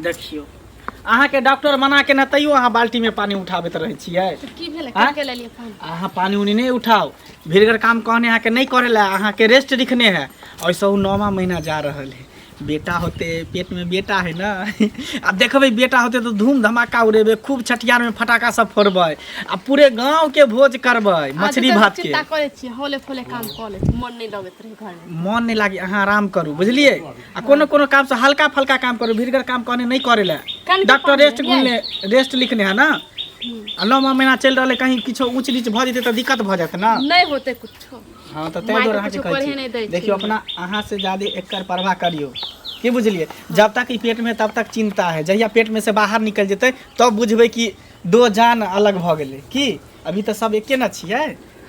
देखियो अहाँ के डॉक्टर मना के न तैयो अहाँ बाल्टी में पानी उठाबैत रहे छियै तो की भेले के ले लिए पानी अहाँ पानी उनी नहीं उठाओ भीड़गर काम कहने अहाँ के नहीं करे ला अहाँ के रेस्ट रखने है ऐसा 9वां महीना जा रहल है बेटा होते पेट में बेटा है ना अब देखबे बेटा होते तो धूम धमाका उड़ेबे खूब छठियार में फटाका सब फोड़बे आ पूरे गांव के भोज करबे मछली भात के चिंता करे छी होले फोले काम कर ले मन नहीं लगत रहे घर में मन नहीं लागी अहाँ आराम करू बुझलिए आ कोनो काम से हल्का फल्का काम करू भीड़गर काम कहने नहीं करे ला डॉक्टर रेस्ट लिखने है ना 9वां महीना चल रहा है कहीं किछो ऊंच नीच भ जेते तो दिक्कत भ जाते ना नहीं होते कुछ हाँ तो तै दुआरे अहाँ के कहै छी देखियो अपना अहाँ से ज्यादा एकर परवाह करियो की बुझलिए जब तक ई पेट में तब तक चिंता है जहिया पेट में से बाहर निकल जेते तब बुझबे कि दो जान अलग भ गेलै की अभी तो सब एके न छियै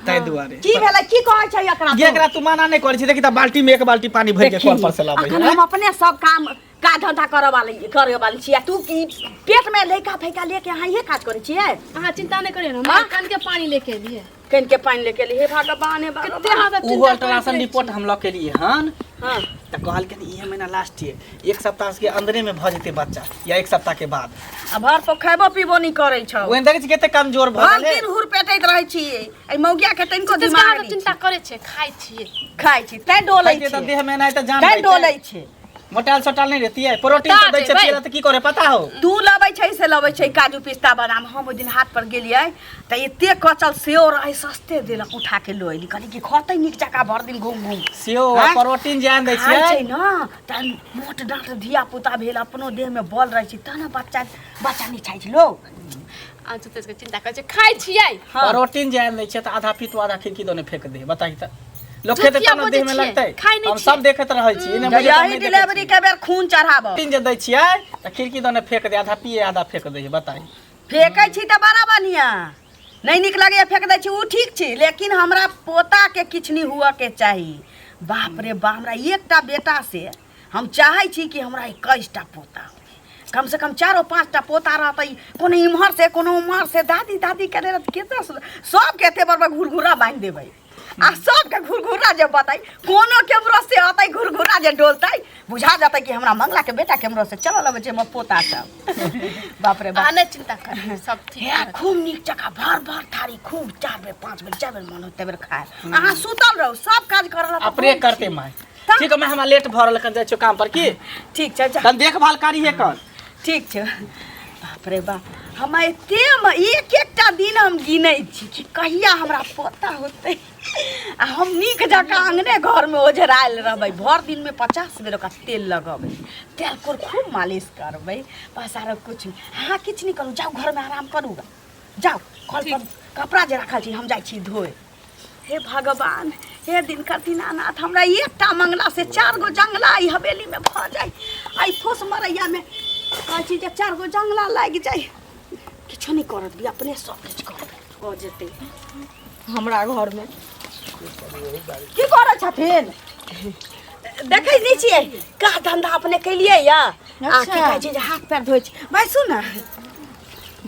तै दुआरे की भेलै की कहै छै एकरा तू माना नहीं करै छी देखि त बाल्टी में एक बाल्टी पानी भर के कल पर से लाबै हम अपने सब काम का धंधा करे वाली छियै तू की पेट में लइका फैका लेके अहाँ ये काज करे छियै अहाँ चिंता नहीं करिए ना कान के पानी लेके लिए कन के पानी लेके लिए भगवान हे कितने हाथ वो अल्ट्रासाउंड रिपोर्ट हम लग के लिए हन हां त कहल के ये महीना लास्ट है 1 सप्ताह के अंदरे में भ जेते बच्चा या 1 सप्ताह के बाद अब भर पर खाइबो पीबो नहीं करे छ ओन देखे छी केते कमजोर भ गेलै दिन हुर पेटैत रहै छी ए मौगिया के तनको दिमाग चिंता करे छे खाइ छी तै डोलै छी त देह में नहीं त जान तै डोलै छी मोटाल सटाल नहीं रहती है प्रोटीन तो दै छै त की करे पता हो तू लबै छै से लबै छै काजू पिस्ता बादाम हम ओ दिन हाट पर गेलियै त एते कचल सेव रहे सस्ते देलक उठा के लो एली कहली कि खतै निक जका भर दिन घूम सेव प्रोटीन जान दै छै ना त मोट डांट धिया पुता भेल अपनो देह में बल रहै छै त ना बच्चा नहीं छै लोग आज तो इसके चिंता करे छे खाइ छियै प्रोटीन जान दै छै त आधा पी तो आधा खिड़की दोने फेंक दे बताई त लोग खेते त देह में लगतै हम सब देखत रहै छी ने यही डिलीवरी के बेर खून चढ़ाब प्रोटीन जे दै छियै त खिड़की दोने फेंक दे आधा पिए आधा फेंक दे बताई फेंकै छी त बड़ा बढ़िया नहीं निक लगे फेंक दै छी उ ठीक छी लेकिन हमरा पोता के किछ नहीं हुआ के चाहिए बाप रे बाप हमरा एकटा बेटा से हम चाहै छी कि हमरा 21टा पोता कम से कम 4 5 टा पोता रहतै कोनो इम्हर से कोनो उम्हर से दादी करे केतना सब के एते बड़ घुरघुरा बांध देबै आ सब के घुरघुरा जे बताई कोनो केमरो से आतै घुरघुरा जे डोलतै बुझा जातै कि हमरा मंगला के बेटा केमरो से चलल अबै छै म पोता सब बाप रे बाप आने चिंता कर सब ठीक है खूब निक जका भर थारी खूब 4 बेर 5 बेर 4 बेर मन होते बेर खाए अहाँ सुतल रहू सब काज करल अपने करते माय ठीक है मैं हमरा लेट भरल कन जाय छ काम पर की ठीक छै कन देखभाल करी है कन ठीक छै बाप रे बाप हम एते में एक दिन हम गिनै छी कि कहिया हमरा पोता होतै आ हम निक जका आंगने घर में ओझरायल रहबै भर दिन में 50 बेर का तेल लगबै तेल को खूब मालिश करबै बस आरो कुछ हाँ किछ नहीं करू जाओ घर में आराम करू जाओ कल पर कपड़ा जे रखल छी हम जाय छी धोए हे भगवान हे दिनकर दीनानाथ हमरा एकटा मंगला से 4 गो जंगला ई हवेली में भ जाय आई फोस मरैया में कहै छी जे 4 गो जंगला लाग जाय किछो नहीं करत भी अपने सब किछ करत हो जेते हमरा घर में की करै छथिन देखै नहीं छियै का धंधा अपने केलिए या आ की कहै छी जे हाथ पैर धोइ छी बैसू ना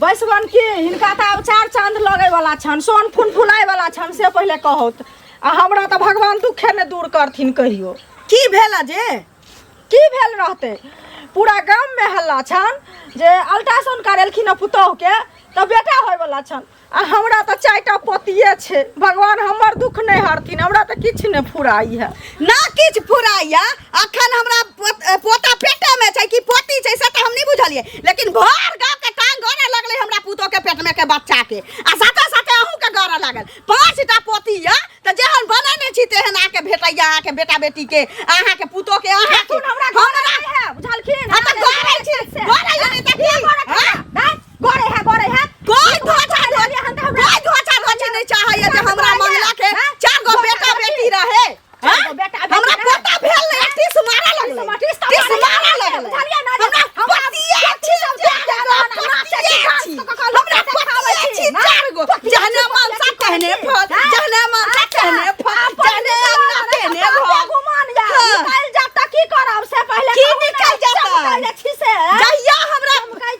बैसवन की हिनका त अब 4 चांद लगे वाला छन सोन फून फुलाय वाला छन से पहले कहत आ हमरा त भगवान दुखे ने दूर करथिन कहियो की भेला जे की भेल रहते पूरा गांव में हल्ला छन जे अल्ट्रासाउंड करेलखिन पुतोह के त बेटा होय वाला छन आ हमरा त 4टा पोतिए छे भगवान हमर दुख नहीं हरथिन हमरा त किछ ने फुराई है ना किछ फुराइया अखन हमरा पोता पेटे में छै कि पोती छै से त हम नहीं बुझलिए लेकिन भर गांव के टांग गरे लगले हमरा पुतो के पेट में के बच्चा के आ साथे साथे अहू के गरे लागल 5टा पोती या त जेहन बनेने छी तेहन आके भेटैया आहाँ के बेटा बेटी के आहाँ के पुतो के आहाँ के हमरा है बुझलखिन हम त गरे छी गरे नहीं त की गरे है कोई धोचा नहीं चाहिए जे हमरा मंगला के 4 गो बेटा बेटी रहे हमरा पोता भेल नहीं 30 मारा लगले 30 मारा लगले हमरा पतिए छी हमरा पतिए छी 4 गो जहने मन सा कहने फल जहने मन सा कहने फल जहने अन्ना कहने भग घुमान जा निकल जाता की करब से पहले की निकल जाता जहिया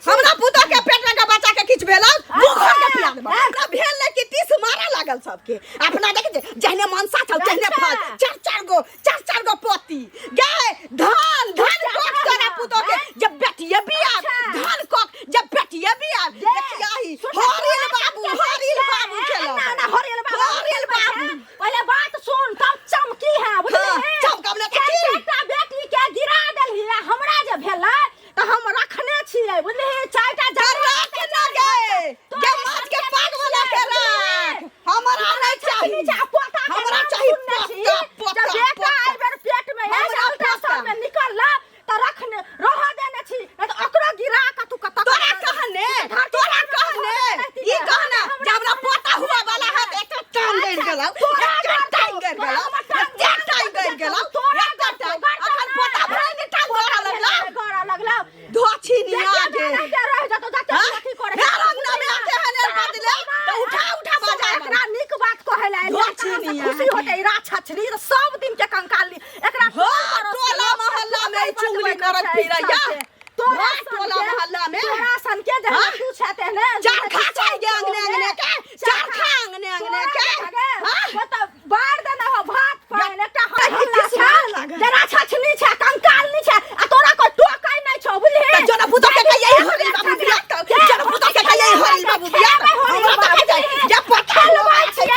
हमरा पुतो के पेट में के बच्चा के किछ भेल मुखर के पिया देबा हमरा भेल नहीं कि 30 मारा लागल सबके अपना देखे जहने मनसा छौ जहने फल 4 4 गो पोती गाय धान गोट तोरा पुतो के जब बेटिए बियाह खुशी होते रा छछरी सब दिन के कंकाल एकरा टोला मोहल्ला में चुगली करत फिरैया तोरा टोला मोहल्ला में तोरा सन के जहां तू छते ने चार खा चाहिए अंगने के चार खा अंगने के बता बार देना हो भात पान एकटा हल्ला छ जरा छछनी छ कंकाल नी छ आ तोरा को टोकै नै छ बुझली त जना पुतो के कहिए हरि बाबू बिया जना पुतो के कहिए हरि बाबू बिया जा पता लवाई छ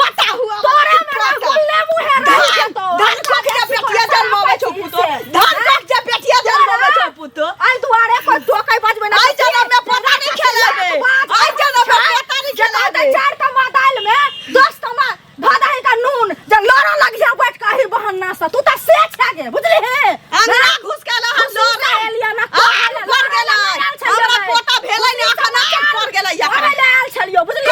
पता हुआ तोरा में गुल्ले मुहे रह तो धन को के पेटिया जन्मावे छ पुतो धन को के पेटिया जन्मावे छ पुतो आई दुआरे को टोकै बजबे ना आई जना में पता नहीं खेलाबे आई जना में पता नहीं खेलाबे चार टमा दाल में 10 टमा भादाई का नून जब लड़ा लग जा बैठ का ही बहाना सा तू त से छागे बुझली हे अंगना घुस के ला हम लड़ा एलिया ना कर गेला हमरा पोता भेलै ने अखना कर गेलै या आयल छलियो बुझली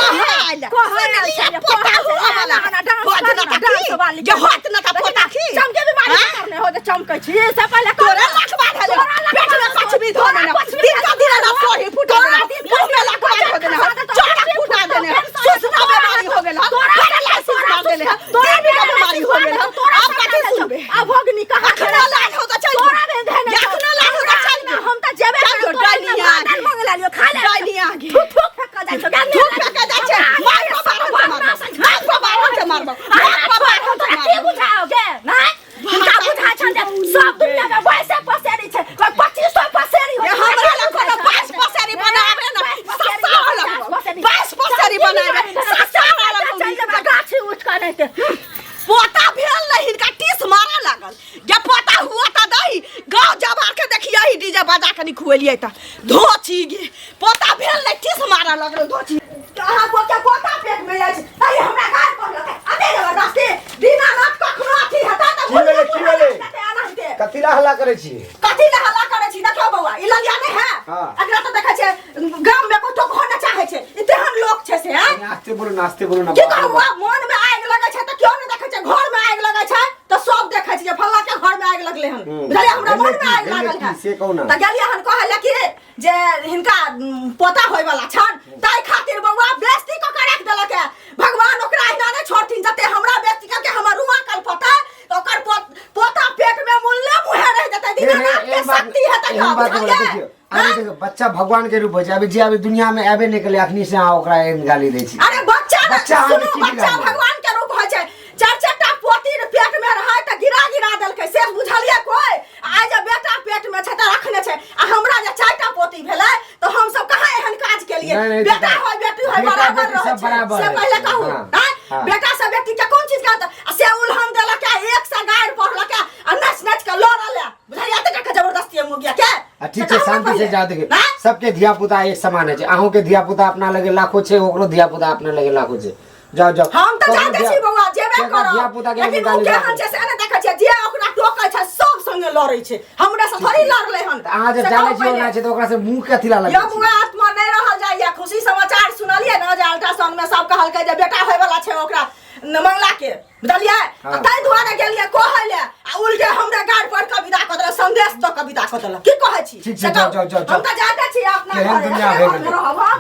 को आयल छलियो पोता हुआ वाला डांस वाली के हाथ न का पोता की चमके बीमारी करने हो जे चमकै छी से पहले तोरा लखबा धले पेट में सच भी धोने ना दिन का दिन ना सोही फुटा मुंह में लखबा हो देना चोरा फुटा देने सुसना बीमारी हो गेला तोरा लाइसेंस मार देले तोरा भी बीमारी हो गेला अब कथि सुबे अब भगनी कहां खड़ा लाल हो त चल तोरा दे देने यातना लाल हो त चल ना हम त जेबे करो डाइनिया मंगला लियो खा ले डाइनिया आगे थुक फेंका जाय छ थुक फेंका जाय छ मार बाबा से मारबो के बुझाओगे ना हिनका बुझा छ सब दुनिया में वैसे पसेरी छ कोई 2500 पसेरी हो हमरा ल कोनो 5 पसेरी बनावे ना सस्ता वाला 5 पसेरी बनावे सस्ता वाला चल गाछी उठ कर रहते पोता भेल नहीं हिनका टीस मारे लागल जे पोता हुआ त दही गांव जबार के देखिए ही डीजे बजा के खुएलिए त धोची गे पोता भेल नहीं टीस मारे लागल धोची कहां पोता पेट में जाय छै अरे हमरा गाय पर लगे अबे जबरदस्ती बिना रात कखनो अथी हटा त की भेले कथि ला हल्ला करे छी देखो बौआ ई लगिया नहीं है अगला तो देखै छै गांव में को तो घर न चाहे छै इतेहन लोग छै से हैं नास्ते बोलो ना की कहबो मन में आग लगे छै त क्यों नहीं देखै छै घर में आग लगे छै त सब देखै छै जे फल्ला के घर में आग लगले हन बुझलिए हमरा मन में आग लागल है से कहू ना त गेलिए हन कहले कि जे हिनका पोता होय वाला छन ताई खातिर बौआ बेइज्जती क के रख देलक है भगवान ओकरा हिना ने छोड़थिन जते हमरा बेइज्जती क के हमर रुआ कल पता तो ओकर पोता पेट में मुल्ले मुहे रह जते दीनानाथ के शक्ति है त देखियो अरे देखो बच्चा भगवान के रूप हो जाबे जे अभी दुनिया में आबे निकले अखनी से आ ओकरा गाली दै छी अरे बच्चा भगवान के रूप हो छै चार पोती पेट में रहै त गिरा देलकै से बुझलिए कोई आज बेटा पेट में छै त रखने छै आ हमरा जे चारटा पोती भेलै तो हम सब कहां एहन काज के लिए बेटा होय बेटी होय बराबर रहै से पहले कहू बेटा से बेटी के कोन चीज का से उल्हन देलक एक से गाड़ पढ़लक आ नच के लड़ल बुझलिए त के जबरदस्ती हो गया के ठीक है शांति से जा देखिए सबके धिया पुता एक समान है अहू के धिया पुता अपना लगे लाखों छै ओकरो धिया पुता अपना लगे लाखों छै जाओ हम त जानते छी बौआ जेबे करो धिया पुता के लेकिन गाली केहन छै से ने देखै छै जे ओकरा टोकै छै सब संगे लड़ै छै हमरा से थोड़ी लड़ले हन अहाँ जे जानै छी ओना छै त ओकरा से मुंह के अथिला लगे या बौआ आत्मा नै रहल जाइए खुशी समाचार सुनलिए न जे अल्ट्रासाउंड में सब कहलकै जे बेटा होय वाला छै ओकरा मंगला के बुझलिए ताई दुआरे गेलिए कहले आ उल्टे हमरा गाड़ पर कविता क देल संदेश तो कविता क देल की कहै छी जाओ हम त जानते छी अपना घर दुनिया भे गेल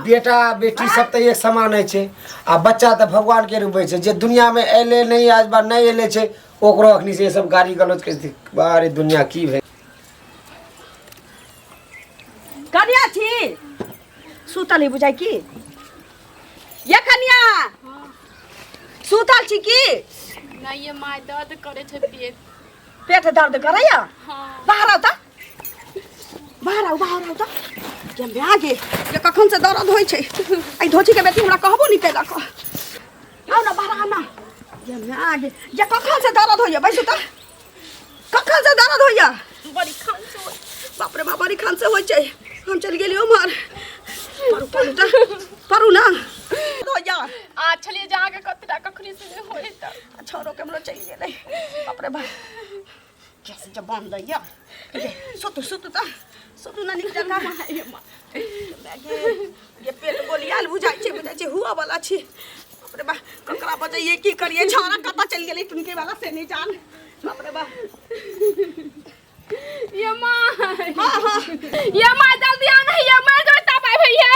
बेटा बेटी सब त एक समान है छै आ बच्चा त भगवान के रूप छै जे दुनिया में एले नहीं आज बार नहीं एले छै ओकरो अखनी से सब गाली गलौज के बारे दुनिया की भे कनिया छी सुतली बुझाई की ये कनिया सुतल छी की नहीं ये माय दर्द करे छै पेट दर्द करैया हां बाहर आओ त जे में आगे ये कखन से दर्द होय छै आई धोची के बेटी हमरा कहबो नहीं कैला को आओ ना बाहर आना जे में आगे जे कखन से दर्द होय बैसु त कखन से दर्द होय बड़ी खान से होय बाप रे बाप बड़ी खान से होय छै हम चल गेलियो मार परू ना होया आ चलिए जाके कतरा कखनी से होय त छोरो के हमरो चल गेलै बाप रे बाप कैसे जब बंद दैया सुतु ना निक जगह में ये पेट बोलियाल बुझाई छै हुआ वाला छी बाप रे बाप ककरा बजाइए की करिए छोरा कता चल गेलै तुनके वाला से नहीं जान बाप रे बाप ये मां ये मां जल्दी आना ये मां जो तपाई भैया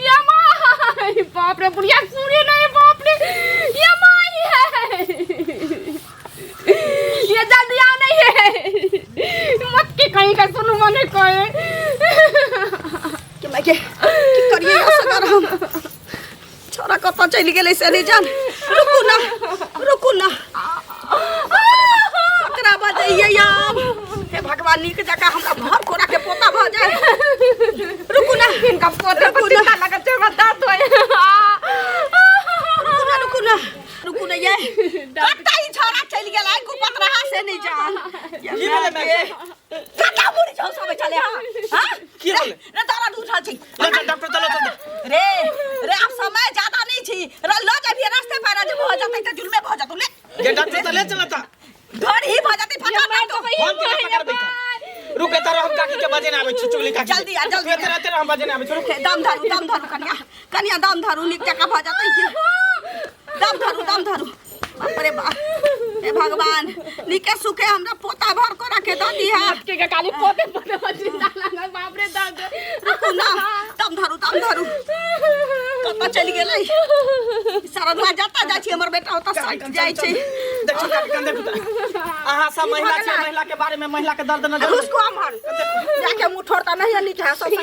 ये मां बाप रे बुढ़िया सुनी नहीं बाप रे ये माई है, ये जल्दी आओ नहीं है, मत के कहीं का सुन मने कोई कि मैं के करिए असगर हम छोरा कत चली गेलै से नहीं जान। रुकू ना ककरा बजाइए यार। हे भगवान नीक जगह हमरा भर कोरा के पोता भ जाए। रुकू ना इनका पोते को चिंता लगा छे बता तो रुकू ना ये कत्ता ही छोरा चली गेलै कुपत रहा से नहीं जान। की बोले मैं कत्ता मुड़ी जाऊ सब चले हां की बोले रे तारा दूठा छी डॉक्टर चलो रे अब समय ज्यादा नहीं छी रे लो जा भी रास्ते पर जब हो जाते त जुलमे भ जातु ले ये डॉक्टर चले चलता घर ही भ जाती फटा तो फोन के पकड़ दे। रुके तारा हम काकी के बजे ना आवे चुचुली काकी जल्दी आ जल्दी तेरा हम बजे ना आवे रुक दम धरू कन्या दम धरू निक जगह भ जाते दम धरू बाप रे बाप हे भगवान निके सुखे हमरा पोता भर को रखे द दिया के काली पोते पोते को चिंता लगा बाप रे दाद रुकू ना दम धरू कत चली गेलै सारा दुआ जाता जाय छी हमर बेटा ओता साइड जाय छी। देखो काकी कंदे पुता आहा सब महिला छे महिला के बारे में महिला के दर्द न उसको अमर जाके मुंह छोड़ता नहीं नीचे है सब ले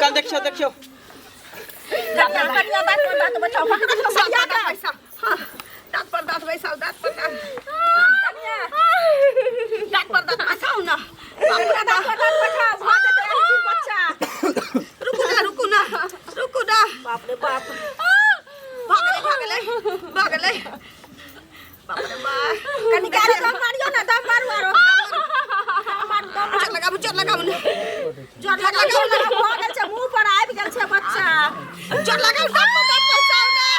कल देखियो दांत बचाओ पैसा हां दांत पर दांत बचाओ ना बच्चा रुकू ना बाप रे बाप भागले बाप रे बाप कनी गाड़ी दम मारियो ना दम मारो चल लगा जोर लगा भागल छे मुंह पर आबि गेल छे बच्चा जोर लगा दम पैसा ना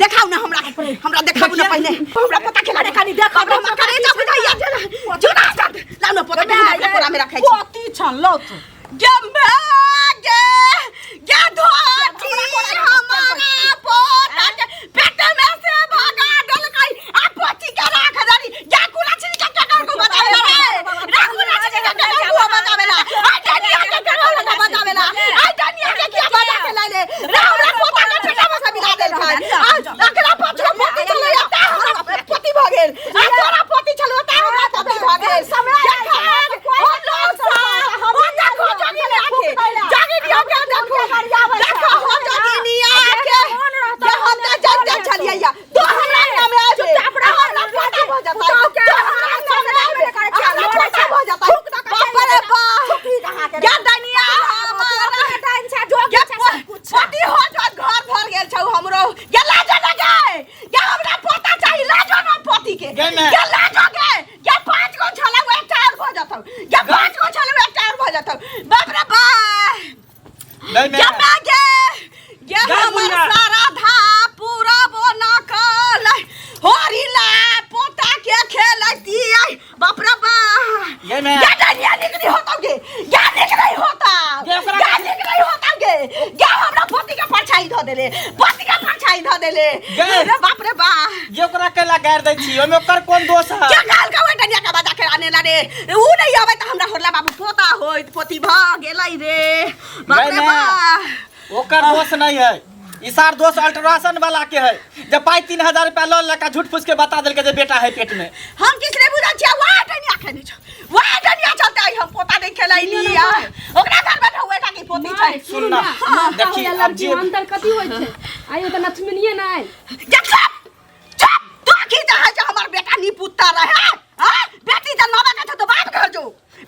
देखाओ ना हमरा देखाओ ना पहले हमरा पता खेला रे खाली देखाओ हमरा करे जा बुझाइया जोना साथ लाओ ना पता के कोरा में रखै छी पोती छन लो तू गे धोती हमारा पोता पेट में से भागा डलकै आ पोती के राख दरी या कुला छी के को बतावे रे राकुला छी के को बतावेला आ डनिया के को बतावेला आ डनिया के क्या बता के लाले हमरा पोता के पेट में से मिला देल आ अकरा पछो पोती चलो या पोती भ गेल आ तोरा पोती चलो ता हमरा पोती भ गेल समय ओ लोग सा हम देखो जगी आके जगी दियो के देखो हो जगी नी आके जे हम त जग चलिए या तो हमरा नाम आ जे हमरा पोता भ जाता तो हमरा नाम आ करे छ पोता भ जाता बाप रे बाप या दुनिया हमारा टाइम छ जोग पोती हो जो घर भर गेल छ हमरो या लाज लगे या हमरा पोता चाहिए लाज ना पोती के या लाज लगे या 5 गो छला वो टायर भ जाता या 5 गो छला वो टायर भ जाता बाप रे बाप या मागे या हमर सारा धा पूरा बोना कल होरिला पोता के खेलती आई बाप रे बाप ये मैं या डनिया निकली होता गे या निकली होता गे या हमरा पोती के परछाई ध देले रे बाप रे बाप ये ओकरा केला गार दै छी ओमे ओकर कोन दोष है क्या गाल का डनिया के बजा के आने ला रे ऊ नहीं आवे त हमरा होरला बाबू पोता होइत पोती भ गेलै रे बाप रे बाप ओकर दोष नहीं है इसार दोष अल्ट्रासाउंड वाला के है जब 3000 रुपया लोन लगा झूठ फूस के बता देल के जे बेटा है पेट में हम किसने बुझा छिया वा डनिया खेनी छ वा डनिया चलते आई हम पोता नहीं खेलाई नी आ ओकरा घर में हुए का की पोती छै सुन ना देखी अब जे अंतर कथि होय छै आइयो त नथमिनिए नै चुप तो की चाहे छ हमर बेटा नी पुत्ता रहे हां बेटी जन्मावे का छ तो बाप घर जो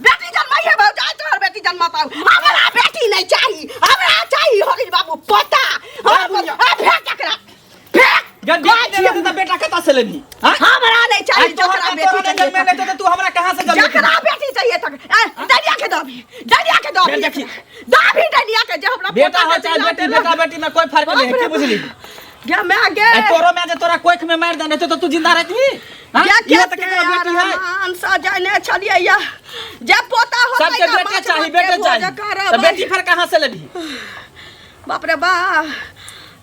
बेटी जन्माइए भाव जाय तोहर बेटी जन्माता हमरा बेटी नहीं चाहिए हमरा चाहिए होगी बाबू पोता फेंक एकरा फेंक तो बेटा कता से लेबी हां हमरा नहीं चाहिए तोहरा बेटी चाहिए में नहीं तो तू हमरा कहां से जन्म जकरा बेटी चाहिए तक डनिया के दबी देखी दाबी डनिया के जे हमरा बेटा हो चाहे बेटी बेटी में कोई फर्क नहीं है की बुझली क्या मैं गे तोरो में जे तोरा कोख में मार देने तो तू जिंदा रहती हां ये तो केकरा बेटी है अंसा जाने चलिए या जे पोता हो सबके बेटे चाहिए तो बेटी फिर कहां से लेबी बाप रे बा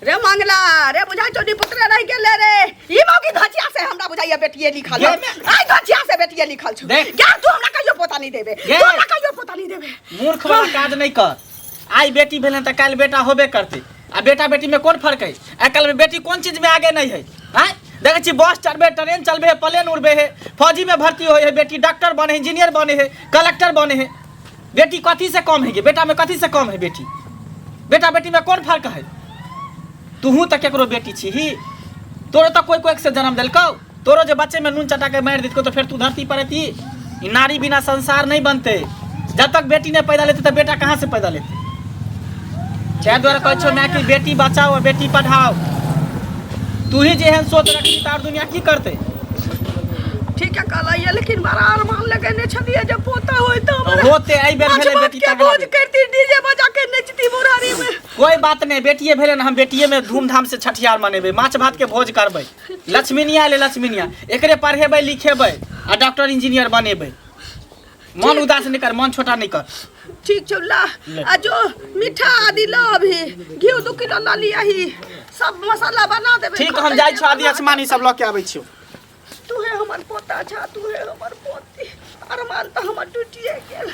रे मंगला रे बुझाई चोटी पुत्र रह गेले रे ई मौकी धचिया से हमरा बुझाइया बेटिए लिखल आई धचिया से बेटिए लिखल छ क्या तू हमरा कहियो पोता नहीं देबे तू हमरा कहियो पोता नहीं देबे मूर्ख वाला काज नहीं कर। आई बेटी भेलन त काल बेटा होबे करते। आ बेटा बेटी में कौन फर्क है? आजकल में बेटी कौन चीज में आगे नहीं है? हैं देखे छी बस चलबे, ट्रेन चलबे, प्लेन उड़बे है, फौजी में भर्ती होए है, बेटी डॉक्टर बने, इंजीनियर बने है, कलेक्टर बने है। बेटी कथी से कम है? बेटा में कथी से कम है? बेटी बेटा बेटी में कौन फर्क है? तूहू तो केकरो बेटी छी ही। तोरो तो कोई कोई से जन्म दिलको। तोरो जो बच्चे में नून चटा के मार दितको तो फिर तू धरती पर रहती। नारी बिना संसार नहीं बनते। जब तक बेटी ने पैदा लेते तो बेटा कहाँ से पैदा लेते? चाहे द्वारा कह छो मैं कि बेटी बचाओ और बेटी पढ़ाओ। तू ही जेहन सोच रखी तार दुनिया की करते। ठीक है कहला लेकिन बड़ा अरमान लगने छलिए जब पोता होय तो होते आई बेर भेले बेटी के बोझ करती डीजे बजा के नचती मुरारी में। कोई बात नहीं, बेटिए भेले ना, हम बेटिए में धूमधाम से छठियार मनेबे, माछ भात के भोज करबे। लक्ष्मीनिया ले लक्ष्मीनिया एकरे पढ़ेबे लिखेबे आ डॉक्टर इंजीनियर बनेबे। मन उदास नहीं कर, मन छोटा नहीं कर। ठीक चुल्ला आ जो मीठा आदि लो अभी घी 2 किलो ला लिया ही सब मसाला बना देबे। ठीक हम जाई छ आदि आसमानी सब ल के आबै छियो। तू है हमर पोता छा, तू है हमर पोती, अरमान तो हमर टूटिए गेल।